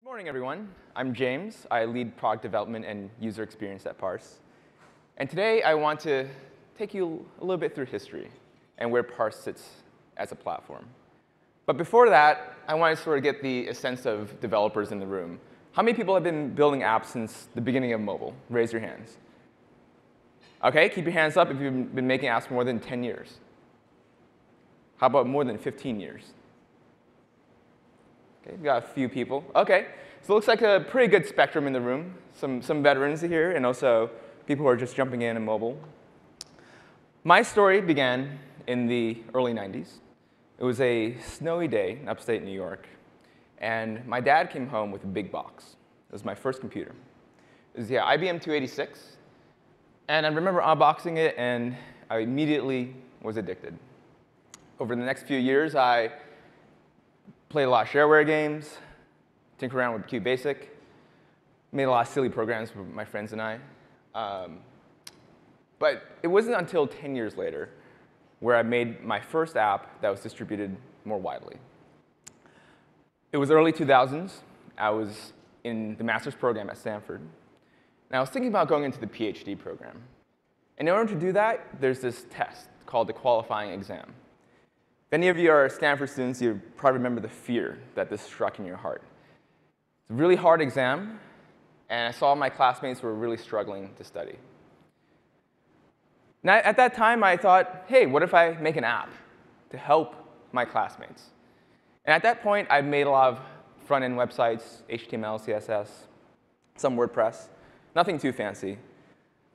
Good morning, everyone. I'm James. I lead product development and user experience at Parse. And today, I want to take you a little bit through history and where Parse sits as a platform. But before that, I want to sort of get the sense of developers in the room. How many people have been building apps since the beginning of mobile? Raise your hands. OK, keep your hands up if you've been making apps for more than 10 years. How about more than 15 years? OK, we've got a few people. OK, so it looks like a pretty good spectrum in the room. Some veterans here, and also people who are just jumping in mobile. My story began in the early 90s. It was a snowy day in upstate New York, and my dad came home with a big box. It was my first computer. It was the IBM 286, and I remember unboxing it, and I immediately was addicted. Over the next few years, I played a lot of shareware games, tinkered around with QBasic, made a lot of silly programs with my friends and I. But it wasn't until 10 years later where I made my first app that was distributed more widely. It was early 2000s. I was in the master's program at Stanford. And I was thinking about going into the PhD program. And in order to do that, there's this test called the qualifying exam. If any of you are Stanford students, you probably remember the fear that this struck in your heart. It's a really hard exam, and I saw my classmates were really struggling to study. Now, at that time, I thought, hey, what if I make an app to help my classmates? And at that point, I'd made a lot of front-end websites, HTML, CSS, some WordPress, nothing too fancy.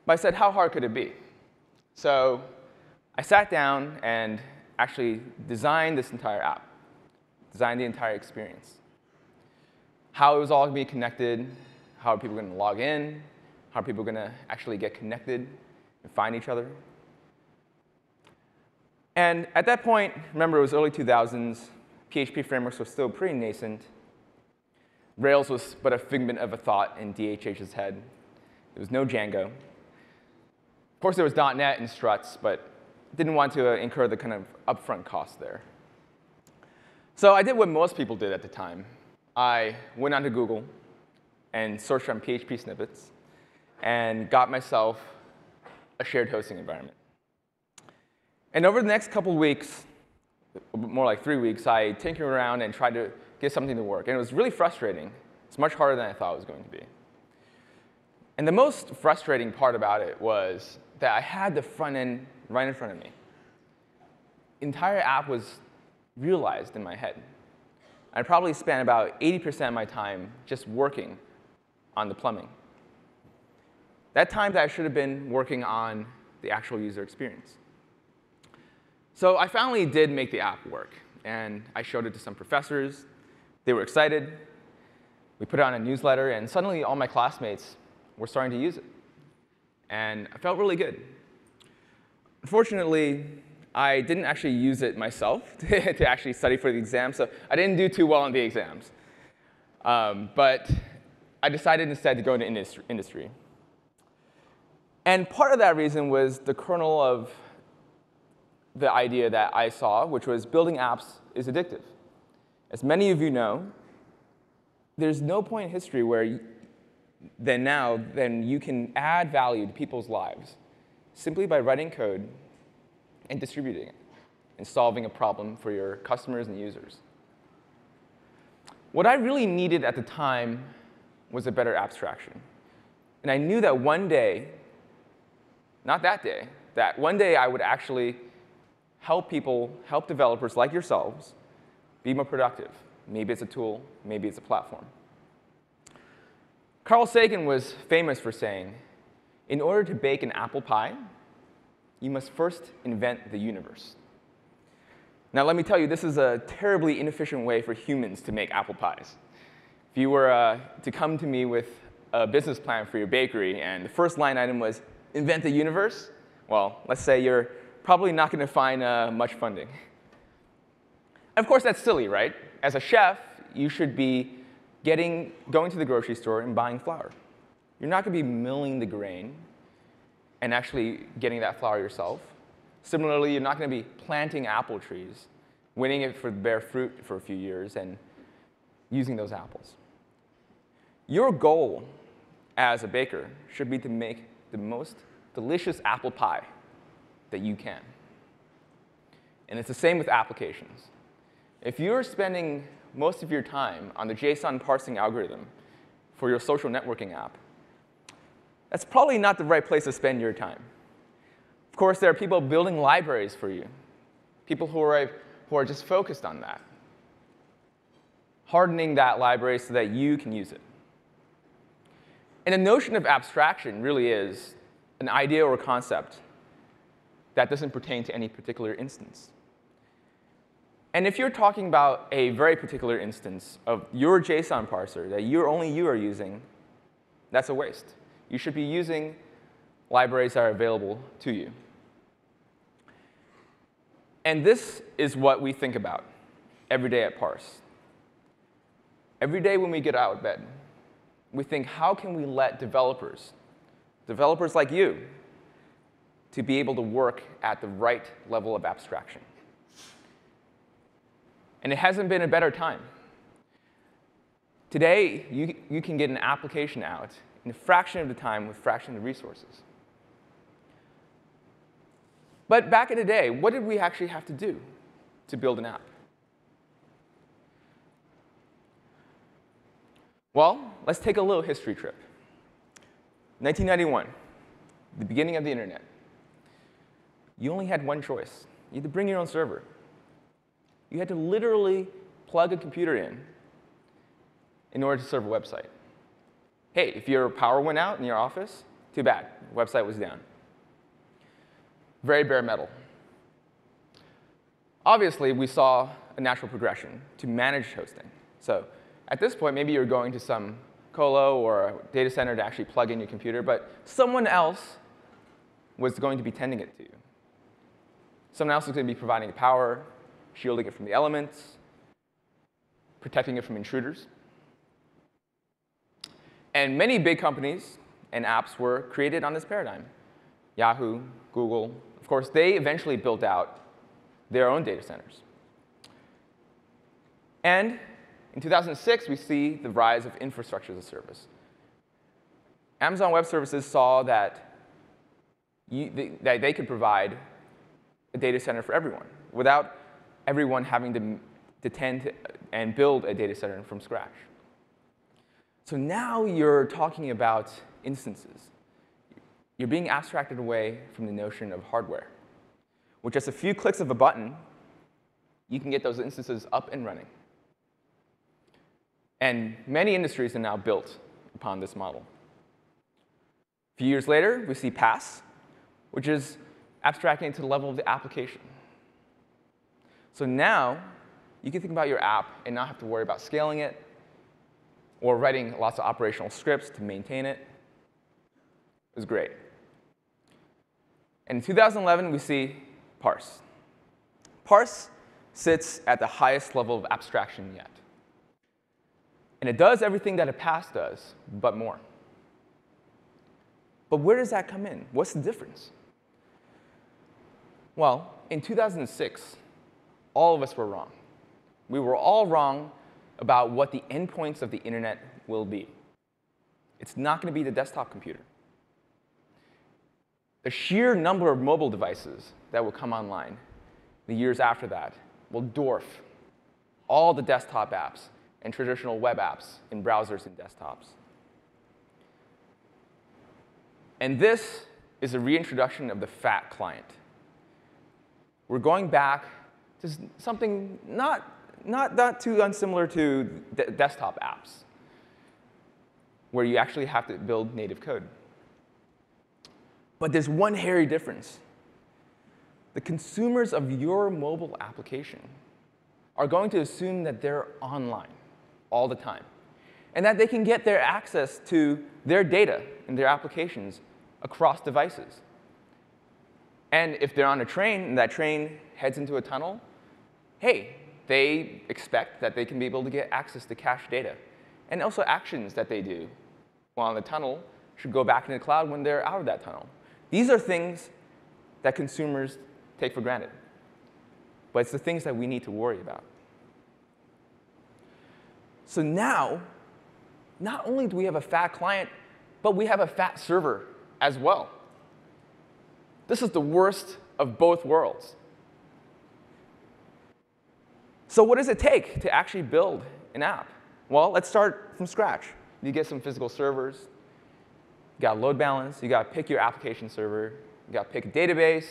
But I said, how hard could it be? So I sat down and actually designed this entire app, designed the entire experience. How it was all going to be connected, how are people going to log in, how are people going to actually get connected and find each other. And at that point, remember, it was early 2000s. PHP frameworks were still pretty nascent. Rails was but a figment of a thought in DHH's head. There was no Django. Of course, there was .NET and struts, but didn't want to incur the kind of upfront cost there. So I did what most people did at the time. I went onto Google and searched on PHP snippets and got myself a shared hosting environment. And over the next couple of weeks, more like 3 weeks, I tinkered around and tried to get something to work. And it was really frustrating. It's much harder than I thought it was going to be. And the most frustrating part about it was that I had the front end right in front of me. The entire app was realized in my head. I probably spent about 80% of my time just working on the plumbing. That time that I should have been working on the actual user experience. So I finally did make the app work. And I showed it to some professors. They were excited. We put it on a newsletter. And suddenly, all my classmates were starting to use it. And I felt really good. Unfortunately, I didn't actually use it myself to actually study for the exam. So I didn't do too well on the exams. But I decided instead to go into industry. And part of that reason was the kernel of the idea that I saw, which was building apps is addictive. As many of you know, there's no point in history where then you can add value to people's lives simply by writing code and distributing it and solving a problem for your customers and users. What I really needed at the time was a better abstraction. And I knew that one day, not that day, that one day I would actually help people, help developers like yourselves be more productive. Maybe it's a tool, maybe it's a platform. Carl Sagan was famous for saying, in order to bake an apple pie, you must first invent the universe. Now, let me tell you, this is a terribly inefficient way for humans to make apple pies. If you were to come to me with a business plan for your bakery, and the first line item was invent the universe, well, let's say you're probably not going to find much funding. Of course, that's silly, right? As a chef, you should be going to the grocery store and buying flour. You're not going to be milling the grain and actually getting that flour yourself. Similarly, you're not going to be planting apple trees, waiting it for bear fruit for a few years, and using those apples. Your goal as a baker should be to make the most delicious apple pie that you can. And it's the same with applications. If you're spending most of your time on the JSON parsing algorithm for your social networking app, that's probably not the right place to spend your time. Of course, there are people building libraries for you, people who are just focused on that, hardening that library so that you can use it. And the notion of abstraction really is an idea or concept that doesn't pertain to any particular instance. And if you're talking about a very particular instance of your JSON parser that only you are using, that's a waste. You should be using libraries that are available to you. And this is what we think about every day at Parse. Every day when we get out of bed, we think, how can we let developers like you, to be able to work at the right level of abstraction? And it hasn't been a better time. Today, you can get an application out in a fraction of the time with a fraction of the resources. But back in the day, what did we actually have to do to build an app? Well, let's take a little history trip. 1991, the beginning of the internet. You only had one choice. You had to bring your own server. You had to literally plug a computer in order to serve a website. Hey, if your power went out in your office, too bad. The website was down. Very bare metal. Obviously, we saw a natural progression to managed hosting. So at this point, maybe you're going to some colo or a data center to actually plug in your computer, but someone else was going to be tending it to you. Someone else is going to be providing the power, shielding it from the elements, protecting it from intruders. And many big companies and apps were created on this paradigm. Yahoo, Google, of course, they eventually built out their own data centers. And in 2006, we see the rise of infrastructure as a service. Amazon Web Services saw that they could provide a data center for everyone without everyone having to tend and build a data center from scratch. So now you're talking about instances. You're being abstracted away from the notion of hardware. With just a few clicks of a button, you can get those instances up and running. And many industries are now built upon this model. A few years later, we see PaaS, which is abstracting to the level of the application. So now, you can think about your app and not have to worry about scaling it or writing lots of operational scripts to maintain it. It was great. And in 2011, we see Parse. Parse sits at the highest level of abstraction yet. And it does everything that a PaaS does, but more. But where does that come in? What's the difference? Well, in 2006, all of us were wrong. We were all wrong about what the endpoints of the internet will be. It's not going to be the desktop computer. The sheer number of mobile devices that will come online the years after that will dwarf all the desktop apps and traditional web apps in browsers and desktops. And this is a reintroduction of the fat client. We're going back to something not too unsimilar to desktop apps, where you actually have to build native code. But there's one hairy difference. The consumers of your mobile application are going to assume that they're online all the time, and that they can get their access to their data and their applications across devices. And if they're on a train and that train heads into a tunnel, hey, they expect that they can be able to get access to cached data. And also actions that they do while in the tunnel should go back into the cloud when they're out of that tunnel. These are things that consumers take for granted. But it's the things that we need to worry about. So now not only do we have a fat client, but we have a fat server as well. This is the worst of both worlds. So what does it take to actually build an app? Well, let's start from scratch. You get some physical servers. You got load balance. You got to pick your application server. You got to pick a database.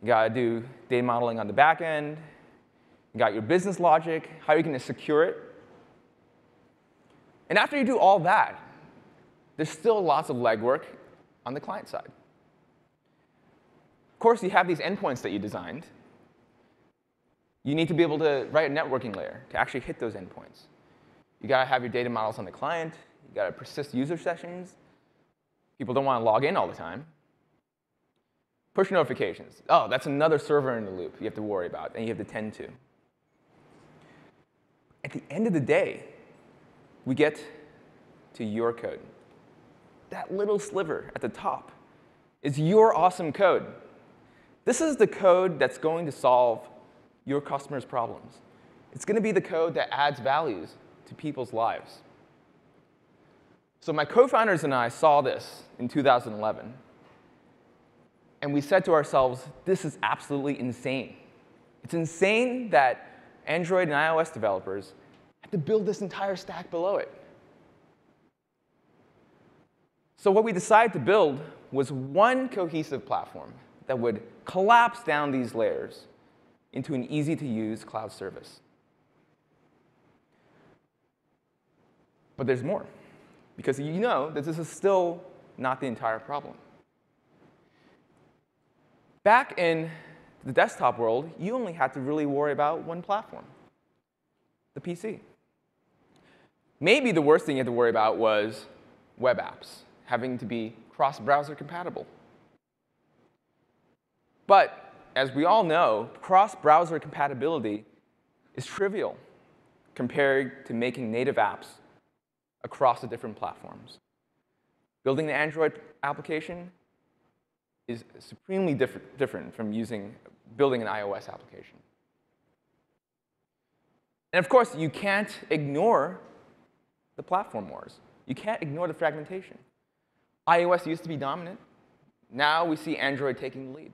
You got to do data modeling on the back end. You got your business logic. How are you going to secure it? And after you do all that, there's still lots of legwork on the client side. Of course, you have these endpoints that you designed. You need to be able to write a networking layer to actually hit those endpoints. You got to have your data models on the client. You got to persist user sessions. People don't want to log in all the time. Push notifications. Oh, that's another server in the loop you have to worry about and you have to tend to. At the end of the day, we get to your code. That little sliver at the top is your awesome code. This is the code that's going to solve your customers' problems. It's going to be the code that adds values to people's lives. So my co-founders and I saw this in 2011. And we said to ourselves, this is absolutely insane. It's insane that Android and iOS developers have to build this entire stack below it. So what we decided to build was one cohesive platform that would collapse down these layers into an easy-to-use cloud service. But there's more, because you know that this is still not the entire problem. Back in the desktop world, you only had to really worry about one platform, the PC. Maybe the worst thing you had to worry about was web apps, having to be cross-browser compatible. But as we all know, cross-browser compatibility is trivial compared to making native apps across the different platforms. Building an Android application is supremely different from building an iOS application. And of course, you can't ignore the platform wars. You can't ignore the fragmentation. iOS used to be dominant. Now we see Android taking the lead.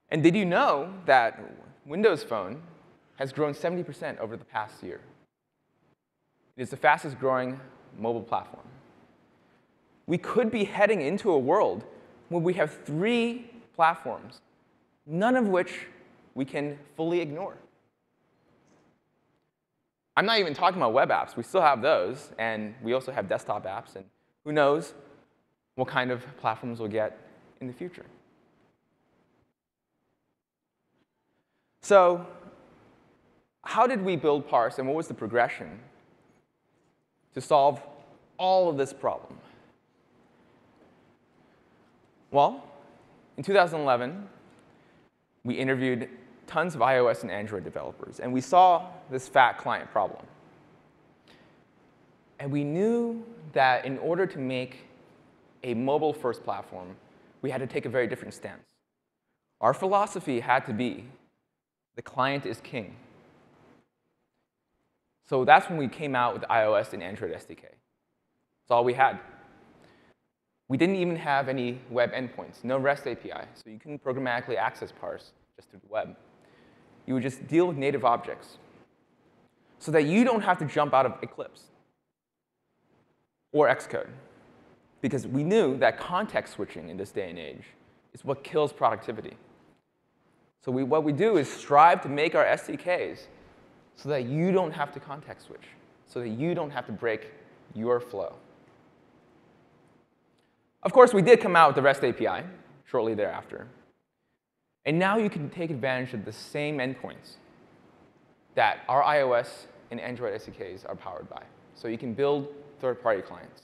And did you know that Windows Phone has grown 70% over the past year? It is the fastest growing mobile platform. We could be heading into a world where we have 3 platforms, none of which we can fully ignore. I'm not even talking about web apps. We still have those, and we also have desktop apps, and who knows what kind of platforms we'll get in the future. So how did we build Parse, and what was the progression to solve all of this problem? Well, in 2011, we interviewed tons of iOS and Android developers, and we saw this fat client problem. And we knew that in order to make a mobile-first platform, we had to take a very different stance. Our philosophy had to be, the client is king. So that's when we came out with iOS and Android SDK. That's all we had. We didn't even have any web endpoints, no REST API, so you couldn't programmatically access Parse just through the web. You would just deal with native objects so that you don't have to jump out of Eclipse or Xcode, because we knew that context switching in this day and age is what kills productivity. So what we do is strive to make our SDKs so that you don't have to context switch, so that you don't have to break your flow. Of course, we did come out with the REST API shortly thereafter. And now you can take advantage of the same endpoints that our iOS and Android SDKs are powered by. So you can build third-party clients.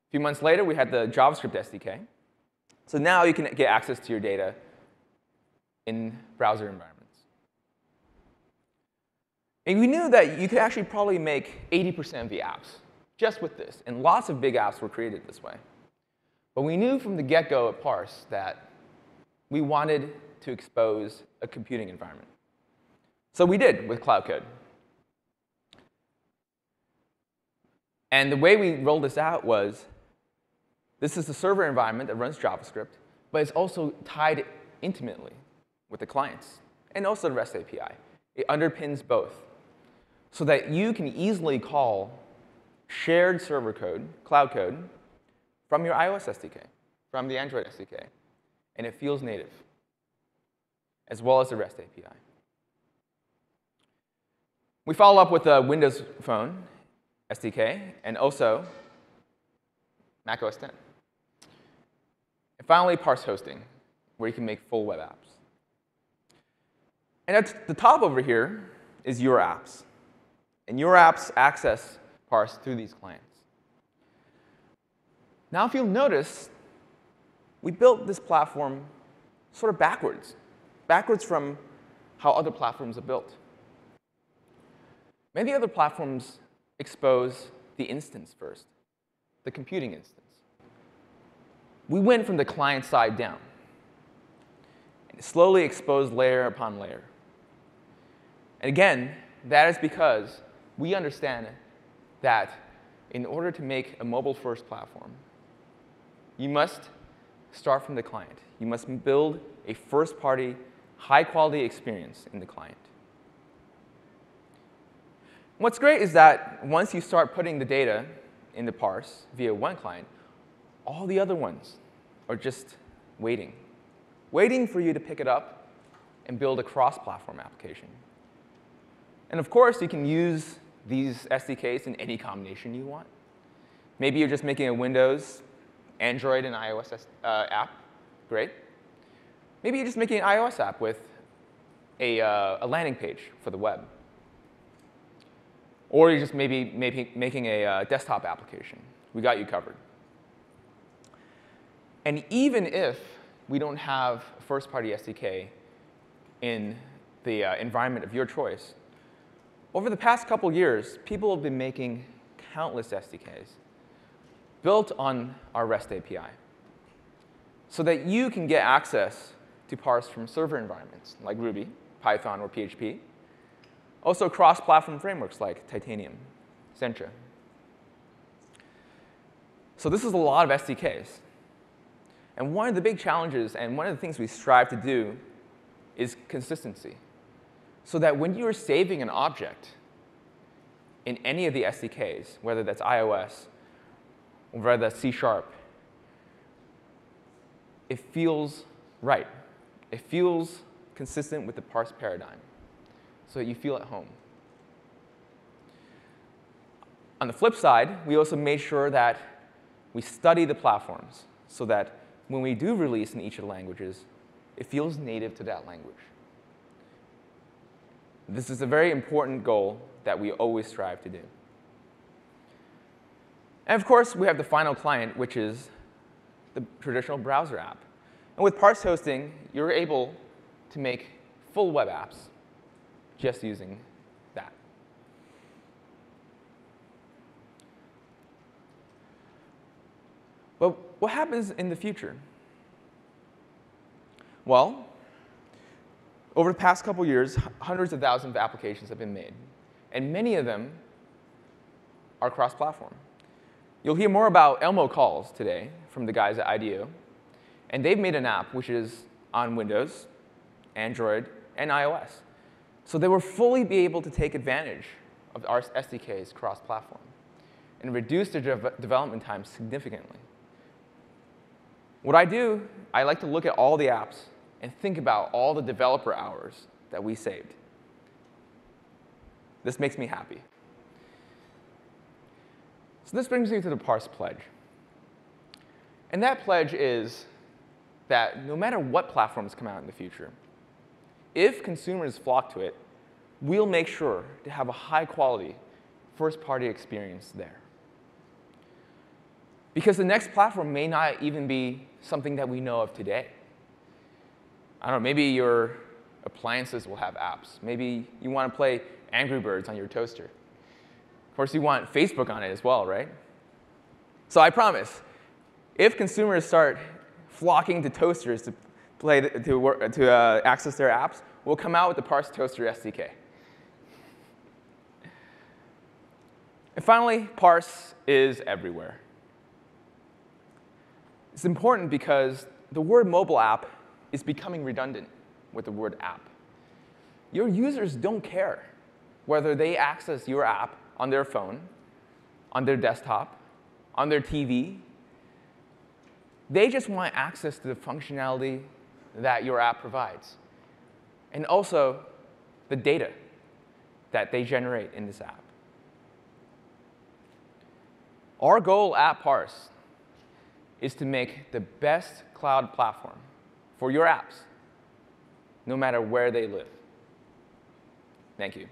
A few months later, we had the JavaScript SDK. So now you can get access to your data in browser environments. And we knew that you could actually probably make 80% of the apps just with this. And lots of big apps were created this way. But we knew from the get-go at Parse that we wanted to expose a computing environment. So we did with Cloud Code. And the way we rolled this out was, this is the server environment that runs JavaScript, but it's also tied intimately with the clients and also the REST API. It underpins both so that you can easily call shared server code, cloud code, from your iOS SDK, from the Android SDK, and it feels native, as well as the REST API. We follow up with the Windows Phone SDK and also Mac OS X. And finally, Parse Hosting, where you can make full web apps. And at the top over here is your apps. And your apps access Parse through these clients. Now, if you'll notice, we built this platform sort of backwards from how other platforms are built. Many other platforms expose the instance first, the computing instance. We went from the client side down and slowly exposed layer upon layer. And again, that is because we understand that in order to make a mobile-first platform, you must start from the client. You must build a first-party, high-quality experience in the client. What's great is that once you start putting the data in the Parse via one client, all the other ones are just waiting for you to pick it up and build a cross-platform application. And of course, you can use these SDKs in any combination you want. Maybe you're just making a Windows, Android, and iOS app. Great. Maybe you're just making an iOS app with a landing page for the web. Or you're just maybe making a desktop application. We got you covered. And even if we don't have a first-party SDK in the environment of your choice, over the past couple years, people have been making countless SDKs built on our REST API so that you can get access to Parse from server environments like Ruby, Python, or PHP. Also cross-platform frameworks like Titanium, Sencha. So this is a lot of SDKs. And one of the big challenges, and one of the things we strive to do, is consistency. So that when you are saving an object in any of the SDKs, whether that's iOS or whether that's C#, it feels right. It feels consistent with the Parse paradigm, so that you feel at home. On the flip side, we also made sure that we study the platforms so that when we do release in each of the languages, it feels native to that language. This is a very important goal that we always strive to do. And of course, we have the final client, which is the traditional browser app. And with Parse Hosting, you're able to make full web apps just using that. But what happens in the future? Well, over the past couple years, hundreds of thousands of applications have been made. And many of them are cross-platform. You'll hear more about Elmo calls today from the guys at IDEO. And they've made an app which is on Windows, Android, and iOS. So they will fully be able to take advantage of our SDKs cross-platform and reduce their development time significantly. What I do, I like to look at all the apps and think about all the developer hours that we saved. This makes me happy. So this brings me to the Parse Pledge. And that pledge is that no matter what platforms come out in the future, if consumers flock to it, we'll make sure to have a high-quality first-party experience there. Because the next platform may not even be something that we know of today. I don't know, maybe your appliances will have apps. Maybe you want to play Angry Birds on your toaster. Of course, you want Facebook on it as well, right? So I promise, if consumers start flocking to toasters to access their apps, we'll come out with the Parse Toaster SDK. And finally, Parse is everywhere. It's important because the word mobile app is becoming redundant with the word app. Your users don't care whether they access your app on their phone, on their desktop, on their TV. They just want access to the functionality that your app provides, and also the data that they generate in this app. Our goal at Parse is to make the best cloud platform for your apps, no matter where they live. Thank you.